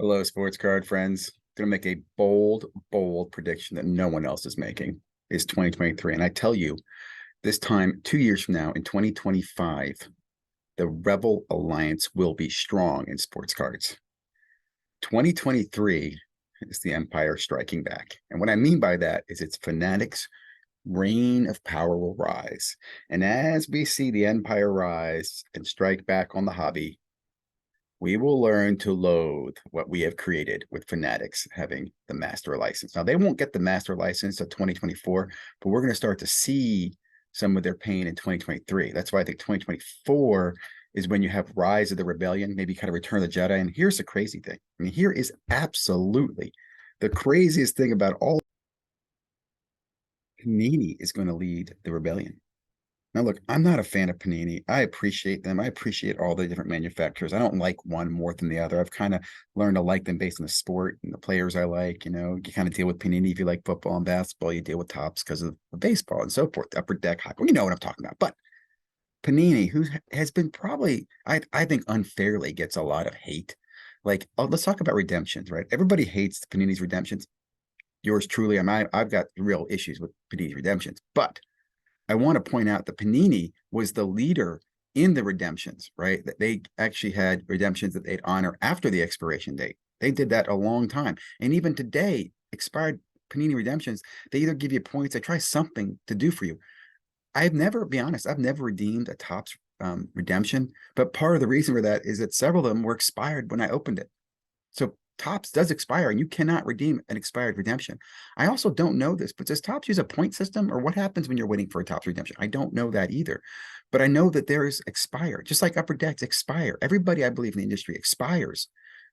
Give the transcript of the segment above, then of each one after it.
Hello, sports card friends. Going to make a bold, bold prediction that no one else is making is 2023. And I tell you, this time, 2 years from now, in 2025, the Rebel Alliance will be strong in sports cards. 2023 is the Empire striking back. And what I mean by that is its Fanatics' reign of power will rise. And as we see the Empire rise and strike back on the hobby, we will learn to loathe what we have created with Fanatics having the master license. Now, they won't get the master license until 2024, but we're going to start to see some of their pain in 2023. That's why I think 2024 is when you have Rise of the Rebellion, maybe kind of Return of the Jedi. And here's the crazy thing. I mean, here is absolutely the craziest thing about all. Panini is going to lead the rebellion. Now, look, I'm not a fan of Panini. I appreciate them. I appreciate all the different manufacturers. I don't like one more than the other. I've kind of learned to like them based on the sport and the players I like. You kind of deal with Panini if you like football and basketball. You deal with Topps because of baseball and so forth, Upper Deck, hockey. You know what I'm talking about. But Panini, who has been probably, I think, unfairly gets a lot of hate. Like, let's talk about redemptions, right? Everybody hates Panini's redemptions. Yours truly, I've got real issues with Panini's redemptions, but I want to point out that Panini was the leader in the redemptions, right? That they actually had redemptions that they'd honor after the expiration date. They did that a long time. And even today, expired Panini redemptions, they either give you points, they try something to do for you. I've never redeemed a Topps redemption, but part of the reason for that is that several of them were expired when I opened it. So Topps does expire and you cannot redeem an expired redemption. I also don't know this, but does Topps use a point system or what happens when you're waiting for a Topps redemption? I don't know that either, but I know that there's expire, just like Upper Decks expire. Everybody, I believe, in the industry expires.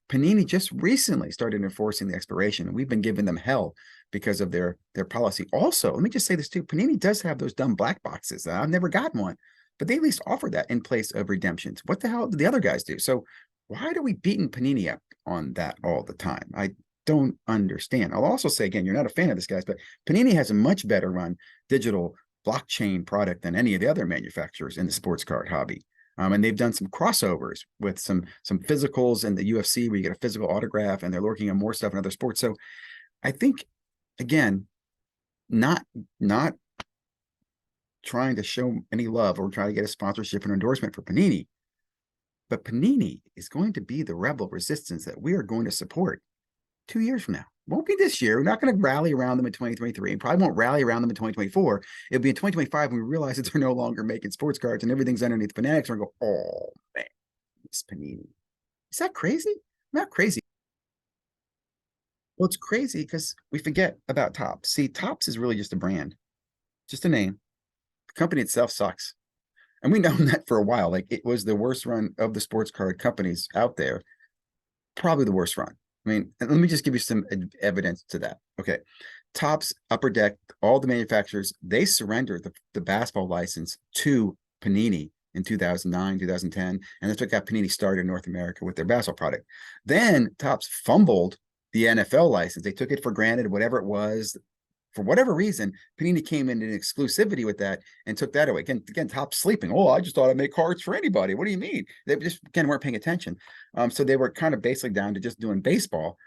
Panini just recently started enforcing the expiration, and we've been giving them hell because of their policy. Also, let me just say this too. Panini does have those dumb black boxes. I've never gotten one, but they at least offer that in place of redemptions. What the hell do the other guys do? So why are we beating Panini up on that all the time? I don't understand. I'll also say, again, you're not a fan of this, guys, but Panini has a much better run digital blockchain product than any of the other manufacturers in the sports card hobby. And they've done some crossovers with some physicals in the UFC where you get a physical autograph, and they're looking at more stuff in other sports. So I think, again, not trying to show any love or try to get a sponsorship and endorsement for Panini, but Panini is going to be the rebel resistance that we are going to support 2 years from now. Won't be this year. We're not going to rally around them in 2023 and probably won't rally around them in 2024. It'll be in 2025 when we realize that they're no longer making sports cards and everything's underneath Fanatics. We're going to go, oh, man, it's Panini. Is that crazy? Not crazy. Well, it's crazy because we forget about Topps. See, Topps is really just a brand, just a name. The company itself sucks. And we've known that for a while. Like, it was the worst run of the sports card companies out there. Probably the worst run. I mean, let me just give you some evidence to that. Okay. Topps, Upper Deck, all the manufacturers, they surrendered the basketball license to Panini in 2009, 2010. And that's what got Panini started in North America with their basketball product. Then Topps fumbled the NFL license. They took it for granted, whatever it was. For whatever reason, Panini came in exclusivity with that and took that away. Again, Topps sleeping. Oh, I just thought I'd make cards for anybody. What do you mean? They just, again, weren't paying attention. So they were kind of basically down to just doing baseball.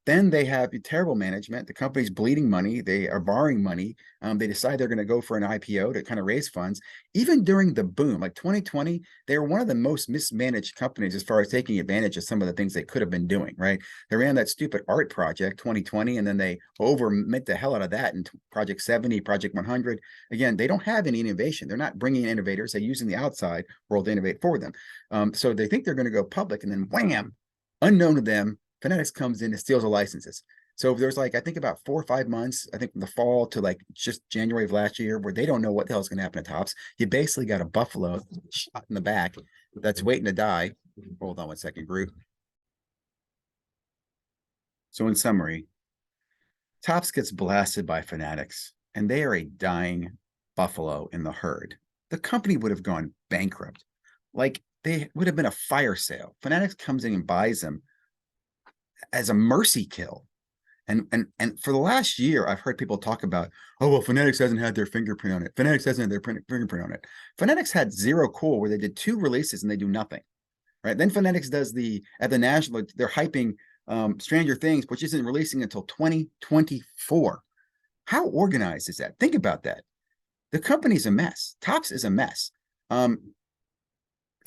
Then they have terrible management. The company's bleeding money. They are borrowing money. They decide they're going to go for an IPO to kind of raise funds. Even during the boom, like 2020, they were one of the most mismanaged companies as far as taking advantage of some of the things they could have been doing, right? They ran that stupid art project 2020, and then they overmit the hell out of that in Project 70, Project 100. Again, they don't have any innovation. They're not bringing in innovators. They're using the outside world to innovate for them. So they think they're going to go public, and then wham, unknown to them, Fanatics comes in and steals the licenses. So there's like, I think about 4 or 5 months, I think from the fall to like just January of last year, where they don't know what the hell is going to happen to Topps. You basically got a buffalo shot in the back that's waiting to die. Hold on 1 second, Groot. So in summary, Topps gets blasted by Fanatics, and they are a dying buffalo in the herd. The company would have gone bankrupt. Like, they would have been a fire sale. Fanatics comes in and buys them as a mercy kill. And for the last year, I've heard people talk about, oh, well, Fanatics hasn't had their fingerprint on it. Fanatics hasn't had their fingerprint on it. Fanatics had zero cool where they did 2 releases and they do nothing, right? Then Fanatics does at the national, they're hyping Stranger Things, which isn't releasing until 2024. How organized is that? Think about that. The company's a mess. Topps is a mess. Let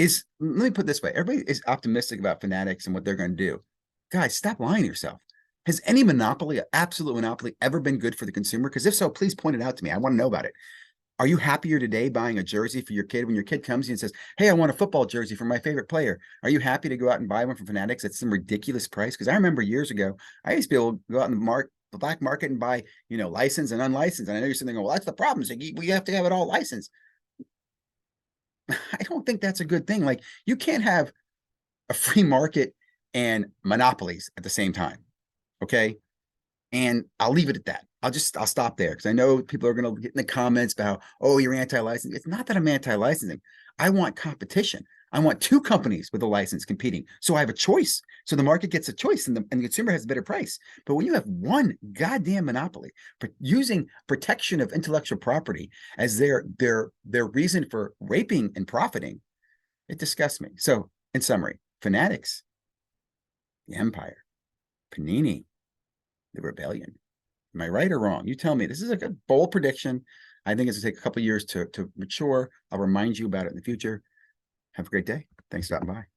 me put it this way: everybody is optimistic about Fanatics and what they're going to do. Guys, stop lying to yourself. Has any monopoly, absolute monopoly, ever been good for the consumer? Because if so, please point it out to me. I want to know about it. Are you happier today buying a jersey for your kid when your kid comes to you and says, "Hey, I want a football jersey for my favorite player"? Are you happy to go out and buy one from Fanatics at some ridiculous price? Because I remember years ago, I used to be able to go out in the black market and buy, licensed and unlicensed. And I know you're sitting there going, "Well, that's the problem. So we have to have it all licensed." I don't think that's a good thing. Like, you can't have a free market and monopolies at the same time. Okay. And I'll leave it at that. I'll stop there, because I know people are going to get in the comments about, "Oh, you're anti-licensing." It's not that I'm anti-licensing. I want competition. I want two companies with a license competing, so I have a choice. So the market gets a choice, and the consumer has a better price. But when you have one goddamn monopoly using protection of intellectual property as their reason for raping and profiting, it disgusts me. So, in summary, Fanatics, the empire; Panini, the rebellion. Am I right or wrong? You tell me. This is a good, bold prediction. I think it's going to take a couple of years to mature. I'll remind you about it in the future. Have a great day. Thanks for stopping by.